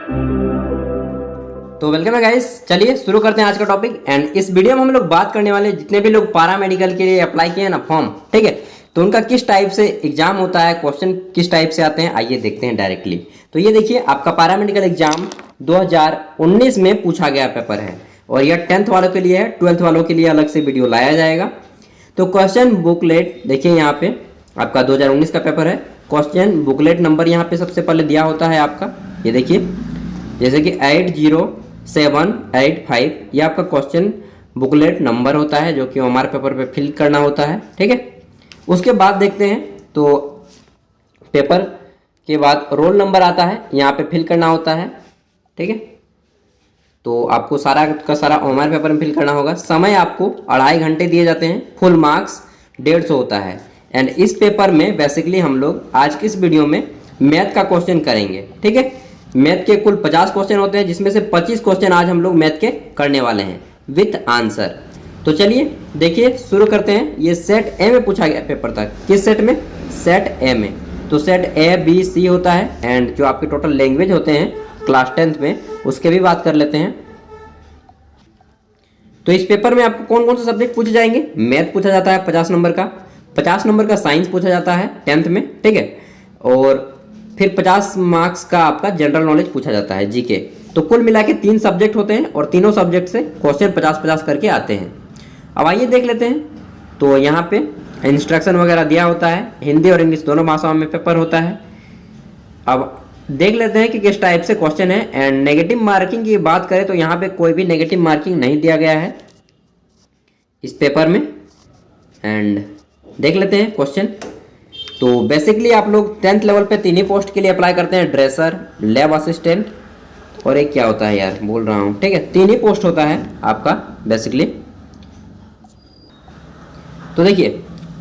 तो वेलकम है गाइस, चलिए शुरू करते हैं आज का टॉपिक। एंड इस वीडियो में हम लोग बात करने वाले जितने भी लोग पारा मेडिकल के लिए अप्लाई किए हैं ना फॉर्म, ठीक है, तो उनका किस टाइप से एग्जाम होता है, क्वेश्चन किस टाइप से आते हैं, आइए देखते हैं डायरेक्टली। तो ये देखिए, आपका पारा मेडिकल एग्जाम 2019 में पूछा गया पेपर है और यह 10th वालों के लिए है, 12th वालों के लिए अलग से वीडियो लाया जाएगा। तो क्वेश्चन बुकलेट देखिए, यहाँ पे आपका 2019 का पेपर है। क्वेश्चन बुकलेट नंबर यहाँ पे सबसे पहले दिया होता है आपका, ये देखिए, जैसे कि 80785, ये आपका क्वेश्चन बुकलेट नंबर होता है जो कि हमारे पेपर पे फिल करना होता है, ठीक है। उसके बाद देखते हैं, तो पेपर के बाद रोल नंबर आता है, यहाँ पे फिल करना होता है, ठीक है। तो आपको सारा का सारा हमारे पेपर में फिल करना होगा। समय आपको 2.5 घंटे दिए जाते हैं, फुल मार्क्स 150 होता है। एंड इस पेपर में बेसिकली हम लोग आज की इस वीडियो में मैथ का क्वेश्चन करेंगे, ठीक है। मैथ के कुल 50 क्वेश्चन होते हैं, जिसमें से 25 क्वेश्चन आज हम लोग मैथ के करने वाले हैं विथ आंसर। तो चलिए देखिए, शुरू करते हैं। ये सेट ए में पूछा गया पेपर तक। किस सेट में? सेट ए में। तो सेट ए बी सी होता है। एंड जो आपके टोटल लैंग्वेज होते हैं क्लास 10th में, उसके भी बात कर लेते हैं। तो इस पेपर में आपको कौन कौन से सब्जेक्ट पूछे जाएंगे? मैथ पूछा जाता है 50 नंबर का, 50 नंबर का साइंस पूछा जाता है 10th में, ठीक है। और फिर 50 मार्क्स का आपका जनरल नॉलेज पूछा जाता है, जीके। तो कुल मिला के 3 सब्जेक्ट होते हैं और तीनों सब्जेक्ट से क्वेश्चन 50-50 करके आते हैं। अब आइए देख लेते हैं। तो यहाँ पे इंस्ट्रक्शन वगैरह दिया होता है, हिंदी और इंग्लिश दोनों भाषाओं में पेपर होता है। अब देख लेते हैं कि किस टाइप से क्वेश्चन है। एंड नेगेटिव मार्किंग की बात करें तो यहाँ पे कोई भी नेगेटिव मार्किंग नहीं दिया गया है इस पेपर में। एंड देख लेते हैं क्वेश्चन। तो बेसिकली आप लोग 10th लेवल पे 3 ही पोस्ट के लिए अप्लाई करते हैं, ड्रेसर, लैब असिस्टेंट और एक क्या होता है यार, बोल रहा हूँ, ठीक है। 3 ही पोस्ट होता है आपका बेसिकली। तो देखिए,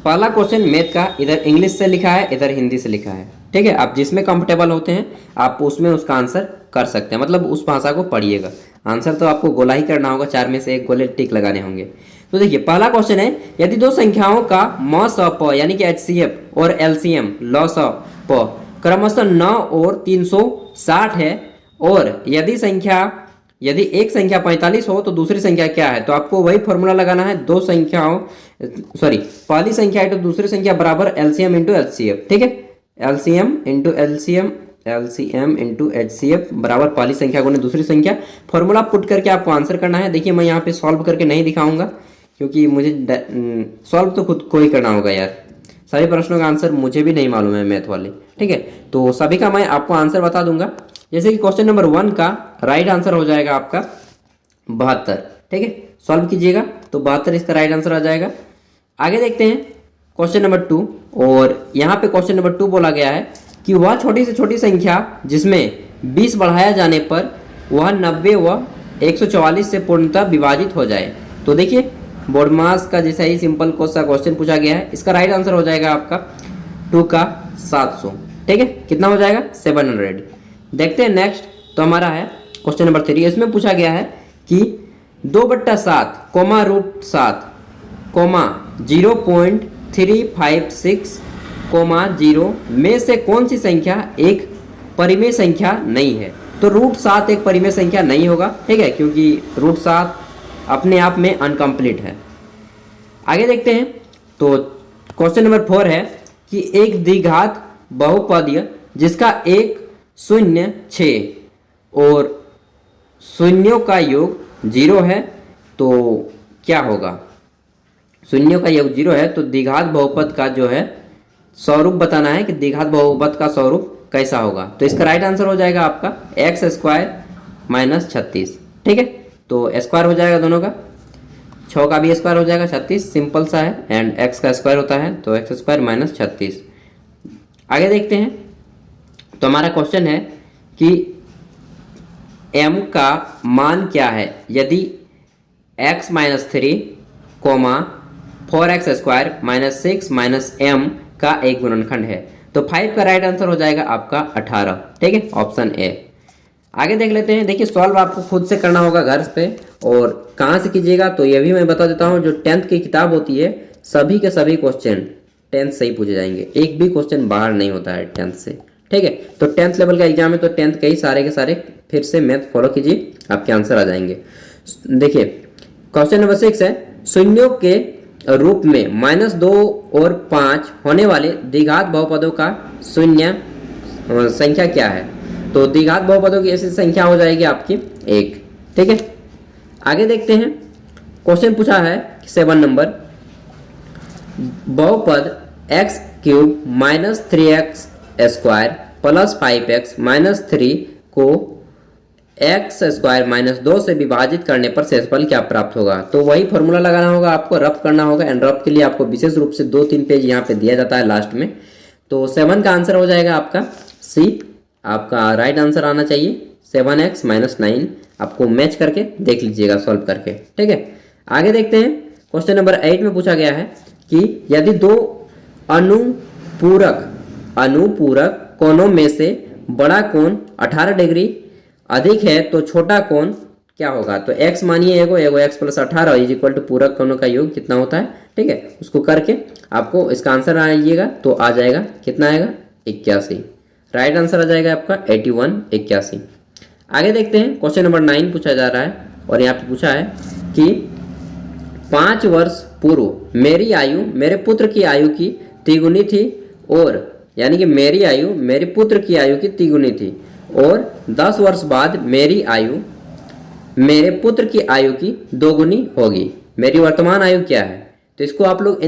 पहला क्वेश्चन मैथ का इधर इंग्लिश से लिखा है, इधर हिंदी से लिखा है, ठीक है। आप जिसमें कंफर्टेबल होते हैं आप उसमें उसका आंसर कर सकते हैं, मतलब उस भाषा को पढ़िएगा। आंसर तो आपको गोला ही करना होगा, 4 में से 1 गोले टिक लगाने होंगे। तो देखिए, पहला क्वेश्चन है, यदि 2 संख्याओं का मॉस यानी कि HCF और LCM लॉस ऑफ क्रमशः 9 और 360 है, और यदि एक संख्या 45 हो तो दूसरी संख्या क्या है? तो आपको वही फॉर्मूला लगाना है, पहली संख्या है तो दूसरी संख्या बराबर LCM इंटू HCF, ठीक है। LCM इंटू HCF बराबर पहली संख्या गुने दूसरी संख्या। फॉर्मूला पुट करके आपको आंसर करना है। देखिए, मैं यहाँ पे सॉल्व करके नहीं दिखाऊंगा क्योंकि मुझे सॉल्व तो खुद को ही करना होगा यार। सभी प्रश्नों का आंसर मुझे भी नहीं मालूम है मैथ वाले, ठीक है। तो सभी का मैं आपको आंसर बता दूंगा। जैसे कि क्वेश्चन नंबर 1 का राइट आंसर हो जाएगा आपका 72, ठीक है। सॉल्व कीजिएगा तो 72 इसका राइट आंसर आ जाएगा। आगे देखते हैं क्वेश्चन नंबर 2। और यहाँ पे क्वेश्चन नंबर 2 बोला गया है कि वह छोटी से छोटी संख्या जिसमें 20 बढ़ाया जाने पर वह 90 व 144 से पूर्णतः विभाजित हो जाए। तो देखिए, बोर्ड मास का जैसा ही सिंपल सा क्वेश्चन पूछा गया है। इसका राइट आंसर हो जाएगा आपका 2 का 700, ठीक है। कितना हो जाएगा? 700। देखते हैं नेक्स्ट। तो हमारा है क्वेश्चन नंबर 3। इसमें पूछा गया है कि 2/7 कोमा √7 कोमा 0.356 कोमा 0 में से कौन सी संख्या एक परिमेय संख्या नहीं है? तो √7 एक परिमेय संख्या नहीं होगा, ठीक है, क्योंकि √7 अपने आप में अनकम्प्लीट है। आगे देखते हैं। तो क्वेश्चन नंबर 4 है कि एक द्विघात बहुपदीय जिसका 1 0 6 और शून्यों का योग 0 है तो क्या होगा? शून्यों का योग 0 है तो द्विघात बहुपद का जो है स्वरूप बताना है कि द्विघात बहुपद का स्वरूप कैसा होगा। तो इसका राइट आंसर हो जाएगा आपका x² - 36, ठीक है। तो स्क्वायर हो जाएगा दोनों का, 6 का भी स्क्वायर हो जाएगा, 36 सिंपल सा है। एंड x का स्क्वायर होता है तो x² - 36। आगे देखते हैं। तो हमारा क्वेश्चन है कि m का मान क्या है यदि x - 3 4x² - 6 - m का एक गुणनखंड है। तो 5 का राइट आंसर हो जाएगा आपका 18, ठीक है, ऑप्शन ए। आगे देख लेते हैं। देखिए, सॉल्व आपको खुद से करना होगा घर पे, और कहाँ से कीजिएगा तो ये भी मैं बता देता हूँ। जो 10th की किताब होती है, सभी के सभी क्वेश्चन 10th से ही पूछे जाएंगे, एक भी क्वेश्चन बाहर नहीं होता है 10th से, ठीक है। तो 10th लेवल का एग्जाम है, तो 10th के ही सारे के सारे फिर से मैथ फॉलो कीजिए, आपके आंसर आ जाएंगे। देखिए क्वेश्चन नंबर 6 है, शून्यों के रूप में -2 और 5 होने वाले द्विघात बहुपदों का शून्य संख्या क्या है? तो द्विघात बहुपदों की ऐसी संख्या हो जाएगी आपकी 1। ठीक है, आगे देखते हैं। क्वेश्चन पूछा है 7 नंबर, बहुपद x³ - 3x² + 5x - 3 को x² - 2 से विभाजित करने पर शेषफल क्या प्राप्त होगा? तो वही फॉर्मूला लगाना होगा आपको, रफ करना होगा। एंड रफ के लिए आपको विशेष रूप से 2-3 पेज यहाँ पे दिया जाता है लास्ट में। तो 7 का आंसर हो जाएगा आपका सी, आपका राइट आंसर आना चाहिए। 7x - 9 आपको मैच करके देख लीजिएगा सॉल्व करके। ठीक है, आगे देखते हैं। क्वेश्चन नंबर 8 में पूछा गया है कि यदि दो अनुपूरक कोणों में से बड़ा कोण 18 डिग्री अधिक है तो छोटा कोण क्या होगा? तो x मानिए एगो x + 18 इक्वल टू पूरक कोणों का योग कितना होता है? ठीक है, उसको करके आपको इसका आंसर आइएगा तो आ जाएगा, कितना आएगा? 81। राइट आंसर आ जाएगा आपका 81, 81। आगे देखते हैं। क्वेश्चन नंबर 9 पूछा जा रहा है और यहाँ पे पूछा है कि 5 वर्ष पूर्व मेरी आयु मेरे पुत्र की आयु की तिगुनी थी, और यानी कि मेरी आयु मेरे पुत्र की आयु की तिगुनी थी, और 10 वर्ष बाद मेरी आयु मेरे पुत्र की आयु की दोगुनी होगी। मेरी वर्तमान आयु क्या है? तो इसको आप लोग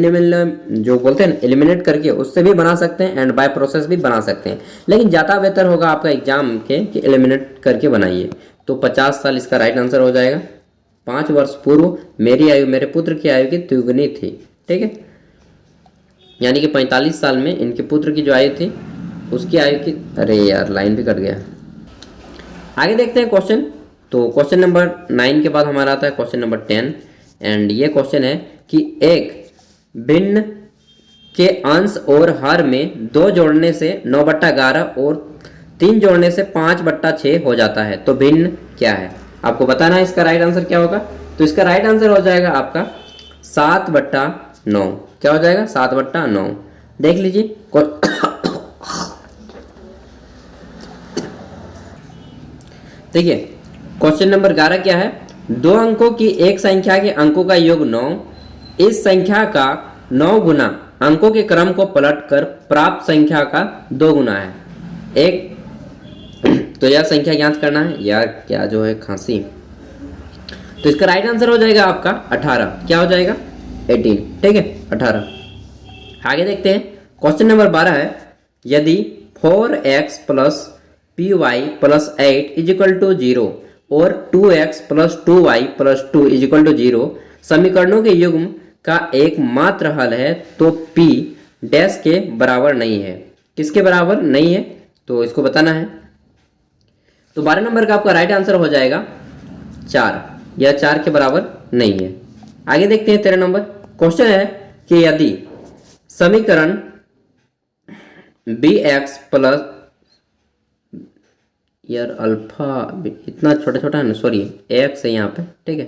जो बोलते हैं एलिमिनेट करके उससे भी बना सकते हैं एंड बाय प्रोसेस भी बना सकते हैं, लेकिन ज़्यादा बेहतर होगा आपका एग्जाम के कि एलिमिनेट करके बनाइए। तो 50 साल इसका राइट आंसर हो जाएगा। 5 वर्ष पूर्व मेरी आयु मेरे पुत्र की आयु की तिगुनी थी। ठीक है, यानी कि 45 साल में इनके पुत्र की जो आयु थी उसकी आयु की, अरे यार लाइन भी कट गया। आगे देखते हैं क्वेश्चन। तो क्वेश्चन नंबर 9 के बाद हमारा आता है क्वेश्चन नंबर 10 एंड ये क्वेश्चन है कि एक भिन्न के अंश और हर में 2 जोड़ने से 9/11 और 3 जोड़ने से 5/6 हो जाता है, तो भिन्न क्या है? आपको बताना है इसका राइट आंसर क्या होगा। तो इसका राइट आंसर हो जाएगा आपका 7/9। क्या हो जाएगा? 7/9। देख लीजिए देखिए क्वेश्चन नंबर 11 क्या है? 2 अंकों की एक संख्या के अंकों का योग 9, इस संख्या का 9 गुना अंकों के क्रम को पलटकर प्राप्त संख्या का 2 गुना है। एक तो यह संख्या ज्ञात करना है। यार क्या जो है खांसी। तो इसका राइट आंसर हो जाएगा आपका 18। क्या हो जाएगा? 18। ठीक है, 18। आगे देखते हैं। क्वेश्चन नंबर 12 है, यदि 4x + py + 8 = 0 और 2x + 2y + 2 = 0 समीकरणों के युग्म का एकमात्र हल है तो p डैश के बराबर नहीं है। किसके बराबर नहीं है? तो इसको बताना है। तो 12 नंबर का आपका राइट आंसर हो जाएगा 4। यह 4 के बराबर नहीं है। आगे देखते हैं 13 नंबर। क्वेश्चन है कि यदि समीकरण bx + यार अल्फा इतना छोटा छोटा है ना, सॉरी ax है यहाँ पे। ठीक है,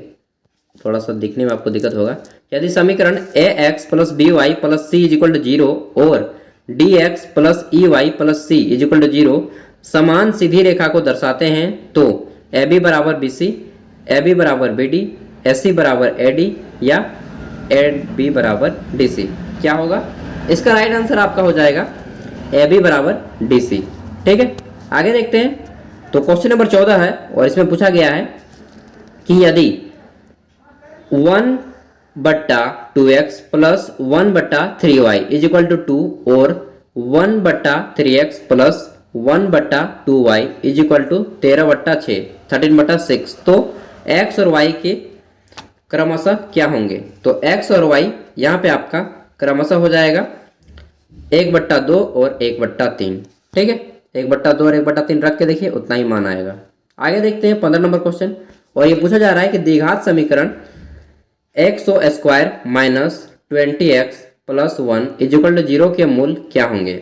थोड़ा सा दिखने में आपको दिक्कत होगा। यदि समीकरण ax + by + c = 0 और dx + ey + c = 0 समान सीधी रेखा को दर्शाते हैं तो ab = bc, ab = bd, ac = ad या ad = dc। क्या होगा? इसका राइट आंसर आपका हो जाएगा ab = dc। ठीक है, आगे देखते हैं। तो क्वेश्चन नंबर 14 है और इसमें पूछा गया है कि यदि 1/2x + 1/3y = 2 और 1/3x + 1/2y = 13/6 13/6 तो x और y के क्रमशः क्या होंगे? तो x और y यहाँ पे आपका क्रमशः हो जाएगा 1/2 और 1/3। ठीक है, 1/2 और 1/3 रख के देखिए उतना ही मान आएगा। आगे देखते हैं 15 नंबर क्वेश्चन और ये पूछा जा रहा है कि द्विघात समीकरण x² - 20x + 1 = 0 के मूल क्या होंगे?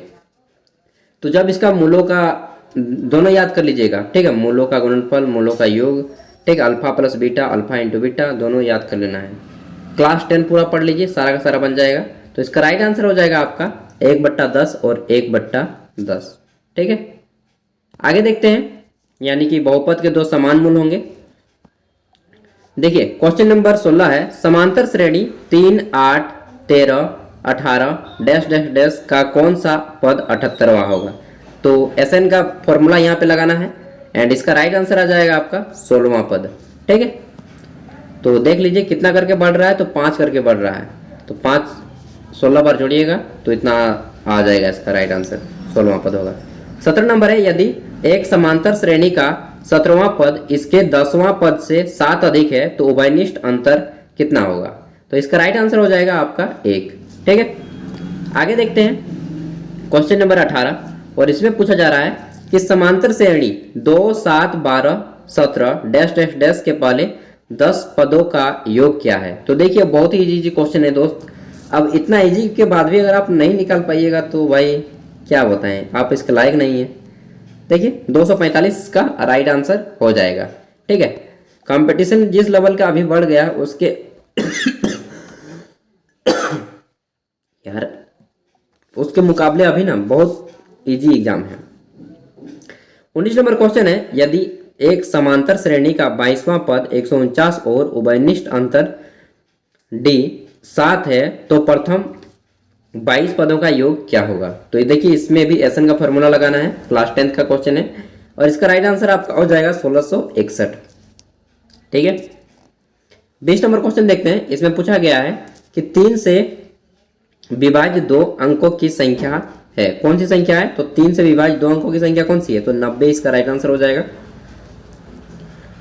तो जब इसका मूलों का दोनों याद कर लीजिएगा। ठीक है, मूलों का गुणनफल, मूलों का योग। ठीक, अल्फा + बीटा, अल्फा × बीटा दोनों याद कर लेना है। क्लास 10 पूरा पढ़ लीजिए, सारा का सारा बन जाएगा। तो इसका राइट आंसर हो जाएगा आपका 1/10 और 1/10। ठीक है, आगे देखते हैं, यानी कि बहुपद के दो समान मूल होंगे। देखिए क्वेश्चन नंबर 16 है, समांतर श्रेणी 3, 8, 13, 18 डैश डैश डैश का कौन सा पद 78वां होगा। तो SN का फॉर्मूला यहाँ पे लगाना है एंड इसका राइट आंसर आ जाएगा आपका 16वां पद। ठीक है, तो देख लीजिए कितना करके बढ़ रहा है, तो 5 करके बढ़ रहा है, तो 5 16 बार जोड़िएगा तो इतना आ जाएगा, इसका राइट आंसर 16वां पद होगा। 17 नंबर है, यदि एक समांतर श्रेणी का 17वां पद इसके 10वां पद से 7 अधिक है तो उभयनिष्ठ अंतर कितना होगा। तो इसका राइट आंसर हो जाएगा आपका 1। ठीक है, आगे देखते हैं क्वेश्चन नंबर 18, और इसमें पूछा जा रहा है कि समांतर श्रेणी 2, 7, 12, 17 डैश डैश डैश के पहले 10 पदों का योग क्या है। तो देखिए बहुत ही इजी क्वेश्चन है दोस्त। अब इतना इजी के बाद भी अगर आप नहीं निकाल पाइएगा तो भाई क्या बताएं, आप इसके लायक नहीं है। देखिए 245 का राइट आंसर हो जाएगा। ठीक है, कंपटीशन जिस लेवल का अभी बढ़ गया उसके यार उसके मुकाबले अभी ना बहुत इजी एग्जाम है। 19 नंबर क्वेश्चन है, यदि एक समांतर श्रेणी का 22वां पद 149 और उभयनिष्ठ अंतर D 7 है तो प्रथम 22 पदों का योग क्या होगा। तो ये देखिए इसमें भी SN का फॉर्मूला लगाना है, क्लास 10th का क्वेश्चन है और इसका राइट आंसर आपका हो जाएगा 1661। ठीक है, 20 नंबर क्वेश्चन देखते हैं। इसमें पूछा गया है कि 3 से विभाज्य 2 अंकों की संख्या है, कौन सी संख्या है। तो 3 से विभाज्य 2 अंकों की संख्या कौन सी है, तो 90 इसका राइट आंसर हो जाएगा।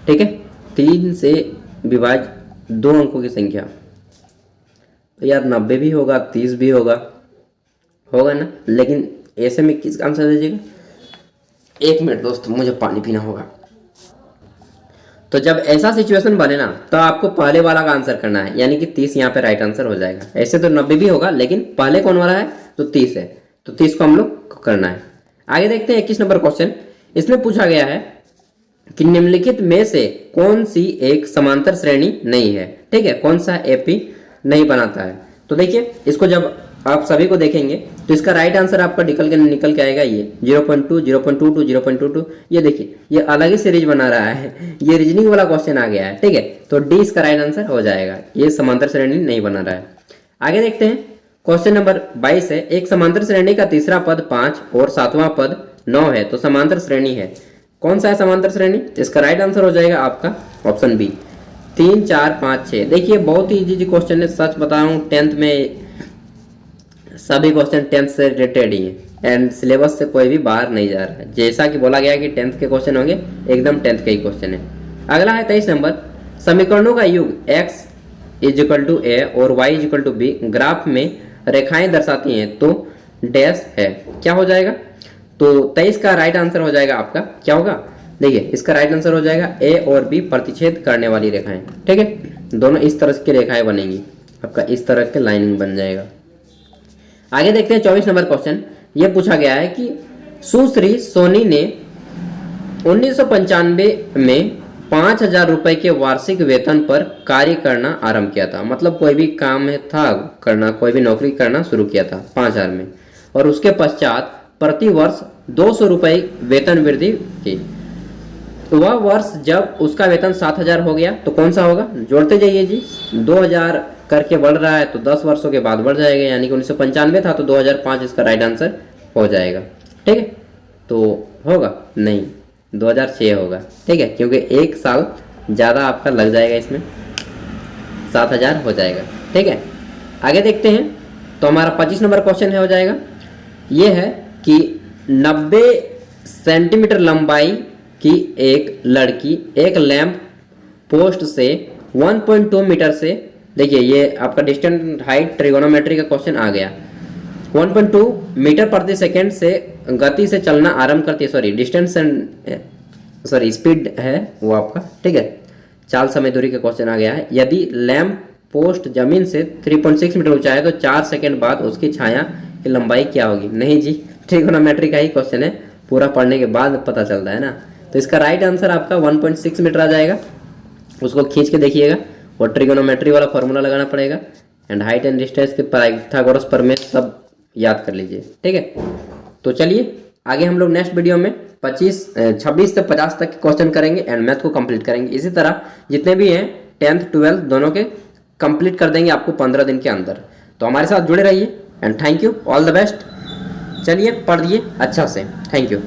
ठीक है, 3 से विभाज्य 2 अंकों की संख्या, तो यार 90 भी होगा, 30 भी होगा ना, लेकिन ऐसे में किसका आंसर दीजिएगा। 1 मिनट दोस्त, मुझे पानी पीना होगा। तो जब ऐसा सिचुएशन बने ना तो आपको पहले वाला का आंसर करना है, यानी कि 30 यहाँ पे राइट आंसर हो जाएगा। ऐसे तो 90 भी होगा, लेकिन पहले कौन वाला है, तो 30 है, तो 30 को हम लोग करना है। आगे देखते हैं 21 नंबर क्वेश्चन। इसमें पूछा गया है कि निम्नलिखित में से कौन सी एक समांतर श्रेणी नहीं है। ठीक है, कौन सा AP नहीं बनाता है। तो देखिए इसको जब आप सभी को देखेंगे तो इसका राइट आंसर आपका निकल के आएगा ये 0.2, 0.22, 0.22। ये देखिए ये अलग ही सीरीज बना रहा है, ये रीजनिंग वाला क्वेश्चन आ गया है। ठीक है, तो D इसका राइट आंसर हो जाएगा, ये समांतर श्रेणी नहीं बना रहा है। आगे देखते हैं क्वेश्चन नंबर 22 है, एक समांतर श्रेणी का तीसरा पद 5 और 7वां पद 9 है तो समांतर श्रेणी है, कौन सा है समांतर श्रेणी। इसका राइट आंसर हो जाएगा आपका ऑप्शन B 3, 4, 5, 6। देखिए बहुत ही इजी क्वेश्चन है, सच बता रहा हूँ 10th में सभी क्वेश्चन 10th से रिलेटेड ही है एंड सिलेबस से कोई भी बाहर नहीं जा रहा है। जैसा कि बोला गया कि 10th के क्वेश्चन होंगे, एकदम 10th के ही क्वेश्चन है। अगला है 23 नंबर, समीकरणों का युग x = a और y = b ग्राफ में रेखाएं दर्शाती हैं तो डैश है, क्या हो जाएगा। तो 23 का राइट आंसर हो जाएगा आपका, क्या होगा, देखिए इसका राइट आंसर हो जाएगा A और B प्रतिच्छेद करने वाली रेखाएं। ठीक है, दोनों इस तरह की रेखाएं बनेंगी, आपका इस तरह के लाइनिंग बन जाएगा। आगे देखते हैं 24 नंबर क्वेश्चन। ये पूछा गया है कि सुश्री सोनी ने 1995 में 5000 रुपए के वार्षिक वेतन पर कार्य करना आरंभ किया था। मतलब कोई भी काम था करना, कोई भी नौकरी करना शुरू किया था 5000 में, और उसके पश्चात प्रति वर्ष 200 रुपए वेतन वृद्धि की। तो वह वर्ष जब उसका वेतन 7000 हो गया तो कौन सा होगा, जोड़ते जाइए जी, 2000 करके बढ़ रहा है तो 10 वर्षों के बाद बढ़ जाएगा, यानी कि 1995 था तो 2005 इसका राइट आंसर हो जाएगा। ठीक है, तो होगा नहीं 2006 होगा। ठीक है, क्योंकि 1 साल ज़्यादा आपका लग जाएगा, इसमें 7000 हो जाएगा। ठीक है, आगे देखते हैं। तो हमारा 25 नंबर क्वेश्चन है हो जाएगा, ये है कि 90 सेंटीमीटर लंबाई की एक लड़की एक लैंप पोस्ट से 1.2 मीटर से, देखिए ये आपका डिस्टेंस हाइट ट्रिगोनोमेट्री का क्वेश्चन आ गया, 1.2 मीटर प्रति सेकेंड से गति से चलना आरंभ करती है। स्पीड है वो आपका। ठीक है, चाल समय दूरी का क्वेश्चन आ गया है। यदि लैंप पोस्ट जमीन से 3.6 मीटर ऊंचा है तो 4 सेकंड बाद उसकी छाया की लंबाई क्या होगी। नहीं जी, ट्रिगोनोमेट्री का ही क्वेश्चन है, पूरा पढ़ने के बाद पता चलता है ना। तो इसका राइट आंसर आपका 1.6 मीटर आ जाएगा, उसको खींच के देखिएगा और ट्रिगोनोमेट्री वाला फॉर्मूला लगाना पड़ेगा एंड हाइट एंड डिस्टेंस के पाइथागोरस प्रमेय सब याद कर लीजिए। ठीक है, तो चलिए आगे हम लोग नेक्स्ट वीडियो में 26 से 50 तक के क्वेश्चन करेंगे एंड मैथ को कंप्लीट करेंगे। इसी तरह जितने भी हैं 10th 12th दोनों के कंप्लीट कर देंगे आपको 15 दिन के अंदर। तो हमारे साथ जुड़े रहिए and thank you, all the best. चलिए पढ़िए अच्छा से, थैंक यू।